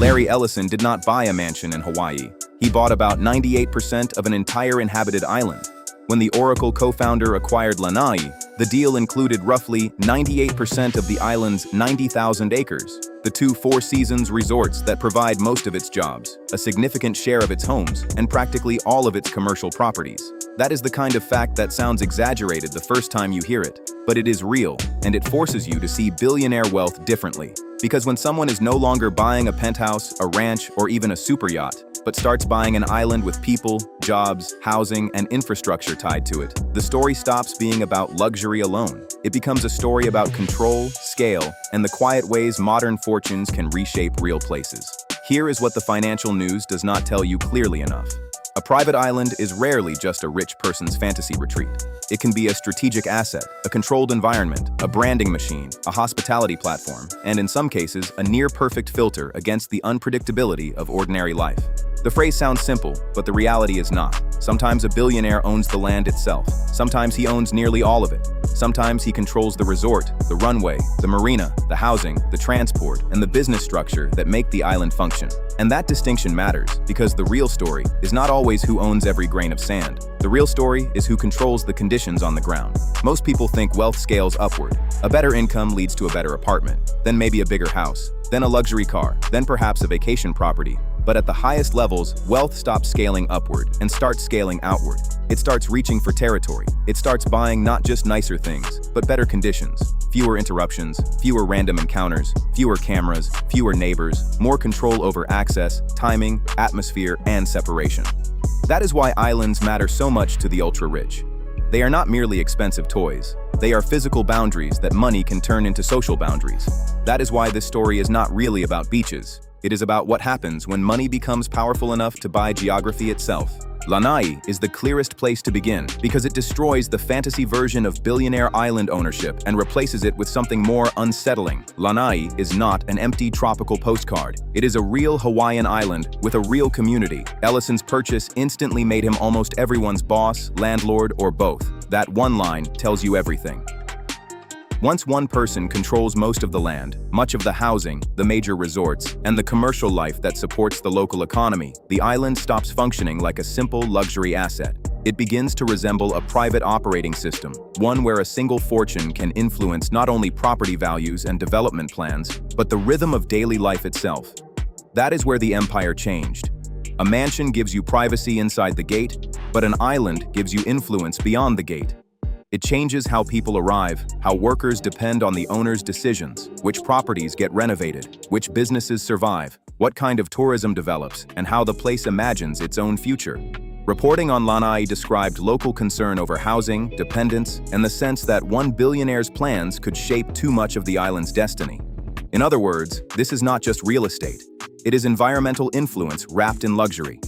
Larry Ellison did not buy a mansion in Hawaii. He bought about 98% of an entire inhabited island. When the Oracle co-founder acquired Lānaʻi, the deal included roughly 98% of the island's 90,000 acres, the two Four Seasons resorts that provide most of its jobs, a significant share of its homes, and practically all of its commercial properties. That is the kind of fact that sounds exaggerated the first time you hear it, but it is real, and it forces you to see billionaire wealth differently. Because when someone is no longer buying a penthouse, a ranch, or even a super yacht, but starts buying an island with people, jobs, housing, and infrastructure tied to it, the story stops being about luxury alone. It becomes a story about control, scale, and the quiet ways modern fortunes can reshape real places. Here is what the financial news does not tell you clearly enough. A private island is rarely just a rich person's fantasy retreat. It can be a strategic asset, a controlled environment, a branding machine, a hospitality platform, and in some cases, a near-perfect filter against the unpredictability of ordinary life. The phrase sounds simple, but the reality is not. Sometimes a billionaire owns the land itself. Sometimes he owns nearly all of it. Sometimes he controls the resort, the runway, the marina, the housing, the transport, and the business structure that make the island function. And that distinction matters, because the real story is not always who owns every grain of sand. The real story is who controls the conditions on the ground. Most people think wealth scales upward. A better income leads to a better apartment, then maybe a bigger house, then a luxury car, then perhaps a vacation property. But at the highest levels, wealth stops scaling upward and starts scaling outward. It starts reaching for territory. It starts buying not just nicer things, but better conditions. Fewer interruptions, fewer random encounters, fewer cameras, fewer neighbors, more control over access, timing, atmosphere, and separation. That is why islands matter so much to the ultra-rich. They are not merely expensive toys. They are physical boundaries that money can turn into social boundaries. That is why this story is not really about beaches. It is about what happens when money becomes powerful enough to buy geography itself. Lānaʻi is the clearest place to begin because it destroys the fantasy version of billionaire island ownership and replaces it with something more unsettling. Lānaʻi is not an empty tropical postcard. It is a real Hawaiian island with a real community. Ellison's purchase instantly made him almost everyone's boss, landlord, or both. That one line tells you everything. Once one person controls most of the land, much of the housing, the major resorts, and the commercial life that supports the local economy, the island stops functioning like a simple luxury asset. It begins to resemble a private operating system, one where a single fortune can influence not only property values and development plans, but the rhythm of daily life itself. That is where the empire changed. A mansion gives you privacy inside the gate, but an island gives you influence beyond the gate. It changes how people arrive, how workers depend on the owner's decisions, which properties get renovated, which businesses survive, what kind of tourism develops, and how the place imagines its own future. Reporting on Lānaʻi described local concern over housing, dependence, and the sense that one billionaire's plans could shape too much of the island's destiny. In other words, this is not just real estate. It is environmental influence wrapped in luxury.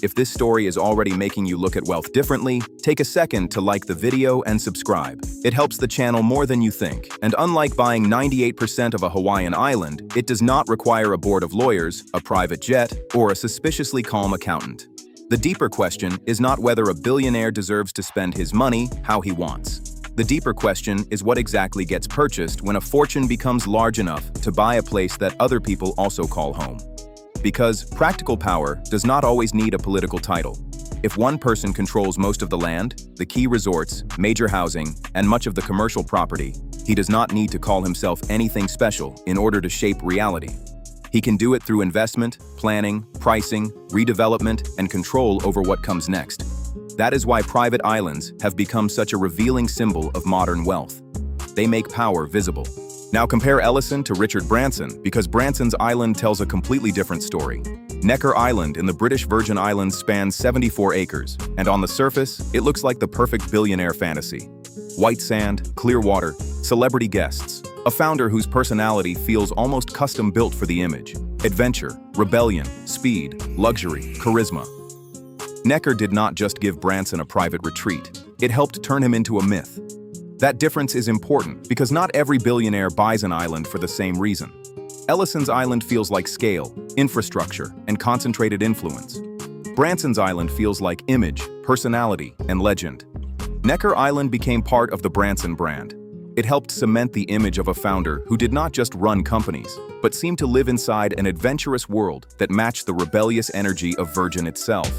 If this story is already making you look at wealth differently, take a second to like the video and subscribe. It helps the channel more than you think. And unlike buying 98% of a Hawaiian island, it does not require a board of lawyers, a private jet, or a suspiciously calm accountant. The deeper question is not whether a billionaire deserves to spend his money how he wants. The deeper question is what exactly gets purchased when a fortune becomes large enough to buy a place that other people also call home. Because practical power does not always need a political title. If one person controls most of the land, the key resorts, major housing, and much of the commercial property, he does not need to call himself anything special in order to shape reality. He can do it through investment, planning, pricing, redevelopment, and control over what comes next. That is why private islands have become such a revealing symbol of modern wealth. They make power visible. Now compare Ellison to Richard Branson, because Branson's island tells a completely different story. Necker Island in the British Virgin Islands spans 74 acres, and on the surface, it looks like the perfect billionaire fantasy. White sand, clear water, celebrity guests, a founder whose personality feels almost custom-built for the image. Adventure, rebellion, speed, luxury, charisma. Necker did not just give Branson a private retreat. It helped turn him into a myth. That difference is important because not every billionaire buys an island for the same reason. Ellison's island feels like scale, infrastructure, and concentrated influence. Branson's island feels like image, personality, and legend. Necker Island became part of the Branson brand. It helped cement the image of a founder who did not just run companies, but seemed to live inside an adventurous world that matched the rebellious energy of Virgin itself.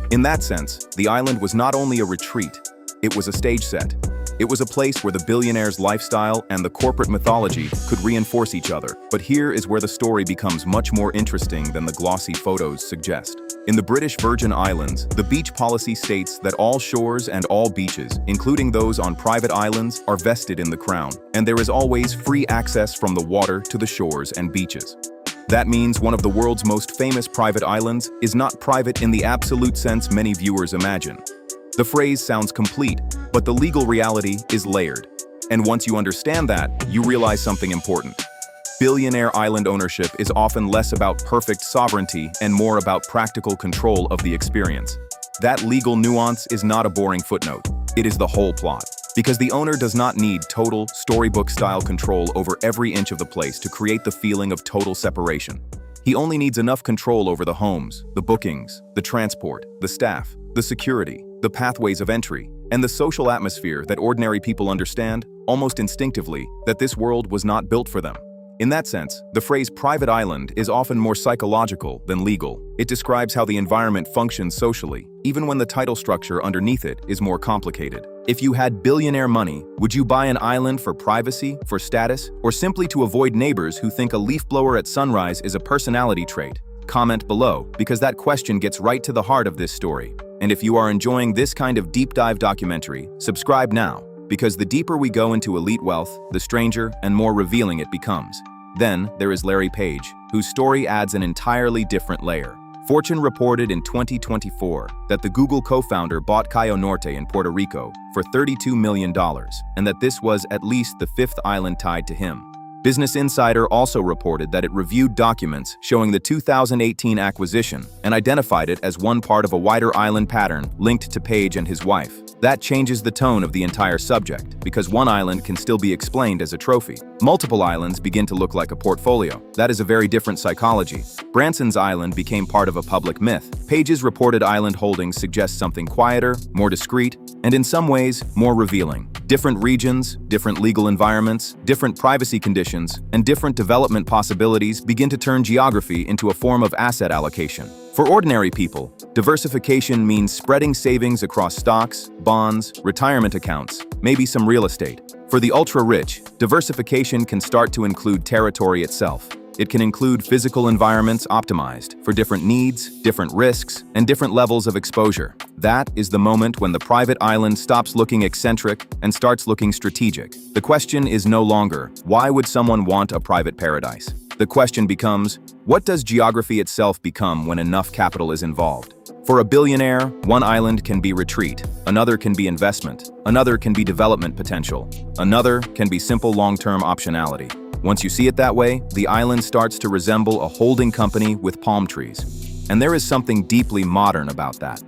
In that sense, the island was not only a retreat, it was a stage set. It was a place where the billionaire's lifestyle and the corporate mythology could reinforce each other. But here is where the story becomes much more interesting than the glossy photos suggest. In the British Virgin Islands, the beach policy states that all shores and all beaches, including those on private islands, are vested in the Crown, and there is always free access from the water to the shores and beaches. That means one of the world's most famous private islands is not private in the absolute sense many viewers imagine. The phrase sounds complete, but the legal reality is layered. And once you understand that, you realize something important. Billionaire island ownership is often less about perfect sovereignty and more about practical control of the experience. That legal nuance is not a boring footnote. It is the whole plot. Because the owner does not need total, storybook-style control over every inch of the place to create the feeling of total separation. He only needs enough control over the homes, the bookings, the transport, the staff, the security, the pathways of entry, and the social atmosphere that ordinary people understand, almost instinctively, that this world was not built for them. In that sense, the phrase private island is often more psychological than legal. It describes how the environment functions socially, even when the title structure underneath it is more complicated. If you had billionaire money, would you buy an island for privacy, for status, or simply to avoid neighbors who think a leaf blower at sunrise is a personality trait? Comment below, because that question gets right to the heart of this story. And if you are enjoying this kind of deep dive documentary, subscribe now, because the deeper we go into elite wealth, the stranger and more revealing it becomes. Then there is Larry Page, whose story adds an entirely different layer. Fortune reported in 2024 that the Google co-founder bought Cayo Norte in Puerto Rico for $32 million, and that this was at least the fifth island tied to him. Business Insider also reported that it reviewed documents showing the 2018 acquisition and identified it as one part of a wider island pattern linked to Page and his wife. That changes the tone of the entire subject, because one island can still be explained as a trophy. Multiple islands begin to look like a portfolio. That is a very different psychology. Branson's island became part of a public myth. Page's reported island holdings suggest something quieter, more discreet, and in some ways, more revealing. Different regions, different legal environments, different privacy conditions, and different development possibilities begin to turn geography into a form of asset allocation. For ordinary people, diversification means spreading savings across stocks, bonds, retirement accounts, maybe some real estate. For the ultra-rich, diversification can start to include territory itself. It can include physical environments optimized for different needs, different risks, and different levels of exposure. That is the moment when the private island stops looking eccentric and starts looking strategic. The question is no longer, why would someone want a private paradise? The question becomes, what does geography itself become when enough capital is involved? For a billionaire, one island can be retreat, another can be investment, another can be development potential, another can be simple long-term optionality. Once you see it that way, the island starts to resemble a holding company with palm trees. And there is something deeply modern about that.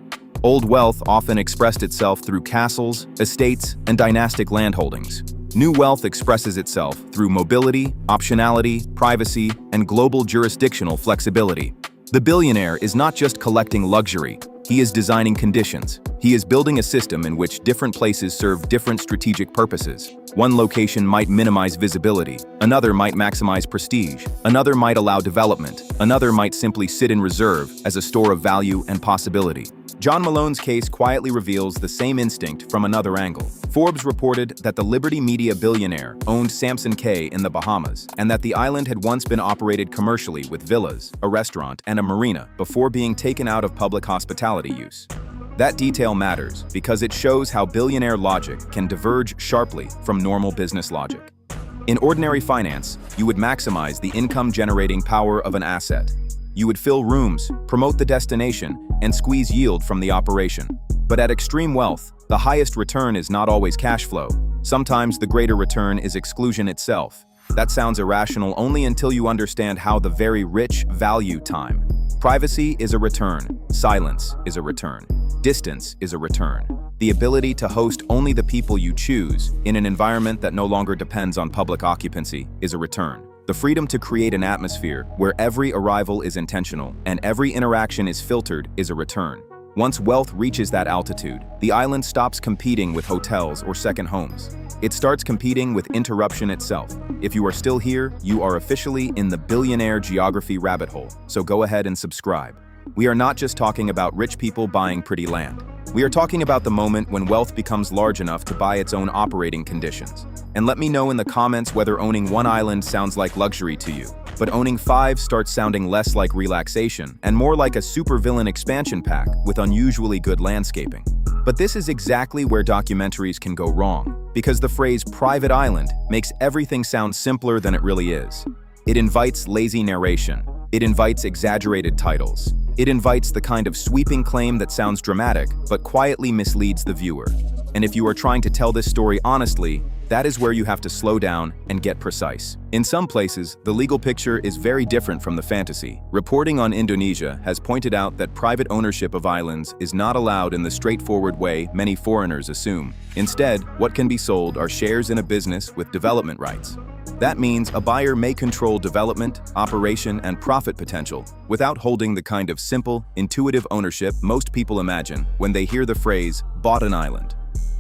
Old wealth often expressed itself through castles, estates, and dynastic landholdings. New wealth expresses itself through mobility, optionality, privacy, and global jurisdictional flexibility. The billionaire is not just collecting luxury, he is designing conditions. He is building a system in which different places serve different strategic purposes. One location might minimize visibility, another might maximize prestige, another might allow development, another might simply sit in reserve as a store of value and possibility. John Malone's case quietly reveals the same instinct from another angle. Forbes reported that the Liberty Media billionaire owned Samson Cay in the Bahamas, and that the island had once been operated commercially with villas, a restaurant, and a marina before being taken out of public hospitality use. That detail matters because it shows how billionaire logic can diverge sharply from normal business logic. In ordinary finance, you would maximize the income-generating power of an asset. You would fill rooms, promote the destination, and squeeze yield from the operation. But at extreme wealth, the highest return is not always cash flow. Sometimes the greater return is exclusion itself. That sounds irrational only until you understand how the very rich value time. Privacy is a return. Silence is a return. Distance is a return. The ability to host only the people you choose in an environment that no longer depends on public occupancy is a return. The freedom to create an atmosphere where every arrival is intentional and every interaction is filtered is a return. Once wealth reaches that altitude, the island stops competing with hotels or second homes. It starts competing with interruption itself. If you are still here, you are officially in the billionaire geography rabbit hole, so go ahead and subscribe. We are not just talking about rich people buying pretty land. We are talking about the moment when wealth becomes large enough to buy its own operating conditions. And let me know in the comments whether owning one island sounds like luxury to you, but owning 5 starts sounding less like relaxation and more like a supervillain expansion pack with unusually good landscaping. But this is exactly where documentaries can go wrong, because the phrase private island makes everything sound simpler than it really is. It invites lazy narration. It invites exaggerated titles. It invites the kind of sweeping claim that sounds dramatic, but quietly misleads the viewer. And if you are trying to tell this story honestly, that is where you have to slow down and get precise. In some places, the legal picture is very different from the fantasy. Reporting on Indonesia has pointed out that private ownership of islands is not allowed in the straightforward way many foreigners assume. Instead, what can be sold are shares in a business with development rights. That means a buyer may control development, operation, and profit potential without holding the kind of simple, intuitive ownership most people imagine when they hear the phrase, "bought an island."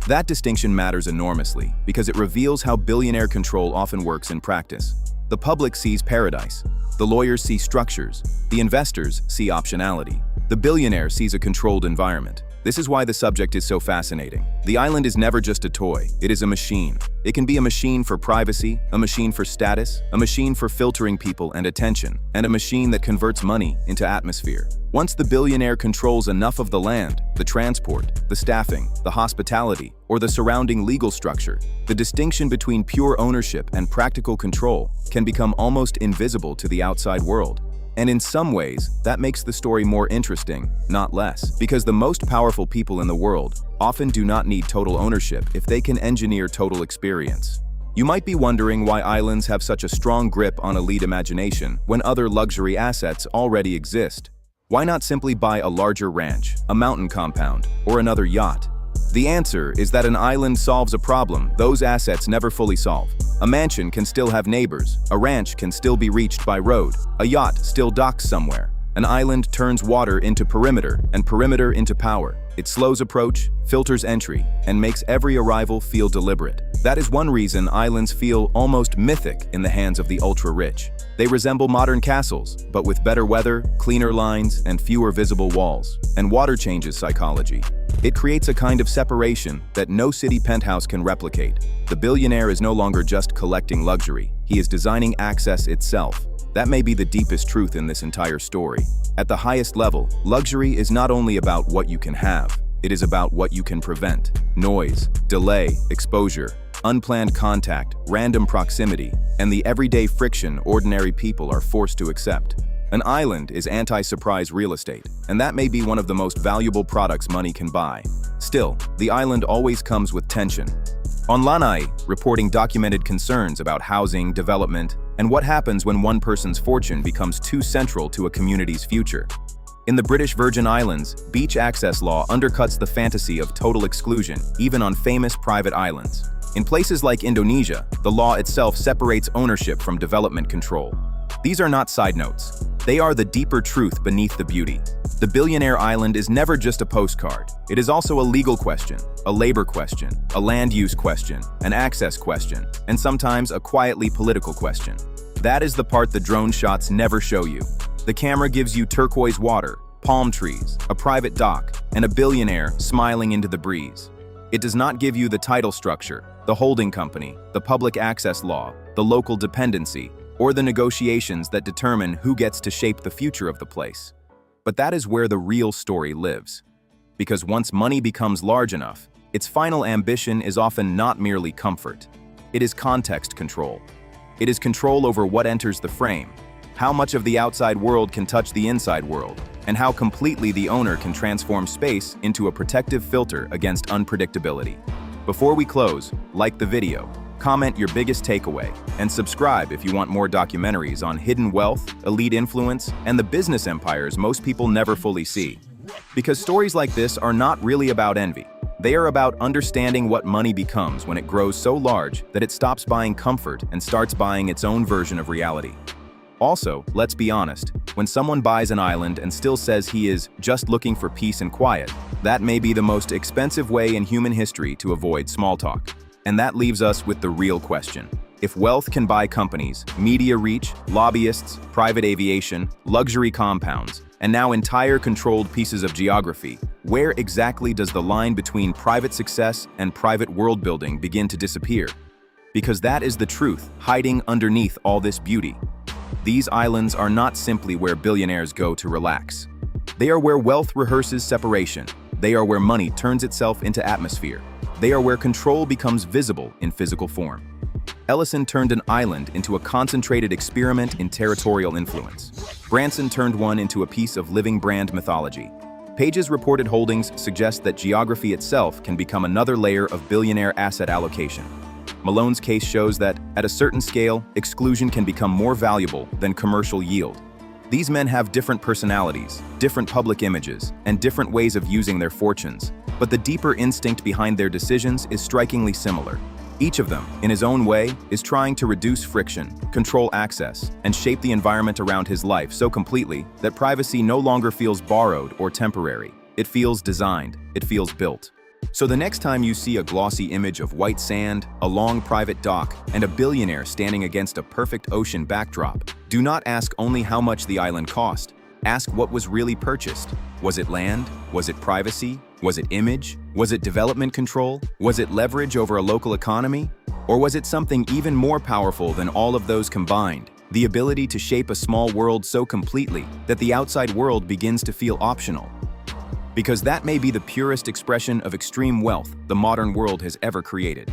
That distinction matters enormously because it reveals how billionaire control often works in practice. The public sees paradise. The lawyers see structures. The investors see optionality. The billionaire sees a controlled environment. This is why the subject is so fascinating. The island is never just a toy, it is a machine. It can be a machine for privacy, a machine for status, a machine for filtering people and attention, and a machine that converts money into atmosphere. Once the billionaire controls enough of the land, the transport, the staffing, the hospitality, or the surrounding legal structure, the distinction between pure ownership and practical control can become almost invisible to the outside world. And in some ways, that makes the story more interesting, not less, because the most powerful people in the world often do not need total ownership if they can engineer total experience. You might be wondering why islands have such a strong grip on elite imagination when other luxury assets already exist. Why not simply buy a larger ranch, a mountain compound, or another yacht? The answer is that an island solves a problem those assets never fully solve. A mansion can still have neighbors, a ranch can still be reached by road, a yacht still docks somewhere. An island turns water into perimeter and perimeter into power. It slows approach, filters entry, and makes every arrival feel deliberate. That is one reason islands feel almost mythic in the hands of the ultra-rich. They resemble modern castles, but with better weather, cleaner lines, and fewer visible walls. And water changes psychology. It creates a kind of separation that no city penthouse can replicate. The billionaire is no longer just collecting luxury. He is designing access itself. That may be the deepest truth in this entire story. At the highest level, luxury is not only about what you can have, it is about what you can prevent. Noise, delay, exposure, unplanned contact, random proximity, and the everyday friction ordinary people are forced to accept. An island is anti-surprise real estate, and that may be one of the most valuable products money can buy. Still, the island always comes with tension. On Lānaʻi, reporting documented concerns about housing, development, and what happens when one person's fortune becomes too central to a community's future. In the British Virgin Islands, beach access law undercuts the fantasy of total exclusion, even on famous private islands. In places like Indonesia, the law itself separates ownership from development control. These are not side notes. They are the deeper truth beneath the beauty. The billionaire island is never just a postcard. It is also a legal question, a labor question, a land use question, an access question, and sometimes a quietly political question. That is the part the drone shots never show you. The camera gives you turquoise water, palm trees, a private dock, and a billionaire smiling into the breeze. It does not give you the title structure, the holding company, the public access law, the local dependency, or the negotiations that determine who gets to shape the future of the place. But that is where the real story lives. Because once money becomes large enough, its final ambition is often not merely comfort. It is context control. It is control over what enters the frame, how much of the outside world can touch the inside world, and how completely the owner can transform space into a protective filter against unpredictability. Before we close, like the video, comment your biggest takeaway, and subscribe if you want more documentaries on hidden wealth, elite influence, and the business empires most people never fully see. Because stories like this are not really about envy. They are about understanding what money becomes when it grows so large that it stops buying comfort and starts buying its own version of reality. Also, let's be honest, when someone buys an island and still says he is just looking for peace and quiet, that may be the most expensive way in human history to avoid small talk. And that leaves us with the real question. If wealth can buy companies, media reach, lobbyists, private aviation, luxury compounds, and now entire controlled pieces of geography, where exactly does the line between private success and private world building begin to disappear? Because that is the truth hiding underneath all this beauty. These islands are not simply where billionaires go to relax. They are where wealth rehearses separation. They are where money turns itself into atmosphere. They are where control becomes visible in physical form. Ellison turned an island into a concentrated experiment in territorial influence. Branson turned one into a piece of living brand mythology. Page's reported holdings suggest that geography itself can become another layer of billionaire asset allocation. Malone's case shows that, at a certain scale, exclusion can become more valuable than commercial yield. These men have different personalities, different public images, and different ways of using their fortunes, but the deeper instinct behind their decisions is strikingly similar. Each of them, in his own way, is trying to reduce friction, control access, and shape the environment around his life so completely that privacy no longer feels borrowed or temporary. It feels designed, it feels built. So the next time you see a glossy image of white sand, a long private dock, and a billionaire standing against a perfect ocean backdrop, do not ask only how much the island cost. Ask what was really purchased. Was it land? Was it privacy? Was it image? Was it development control? Was it leverage over a local economy? Or was it something even more powerful than all of those combined? The ability to shape a small world so completely that the outside world begins to feel optional. Because that may be the purest expression of extreme wealth the modern world has ever created.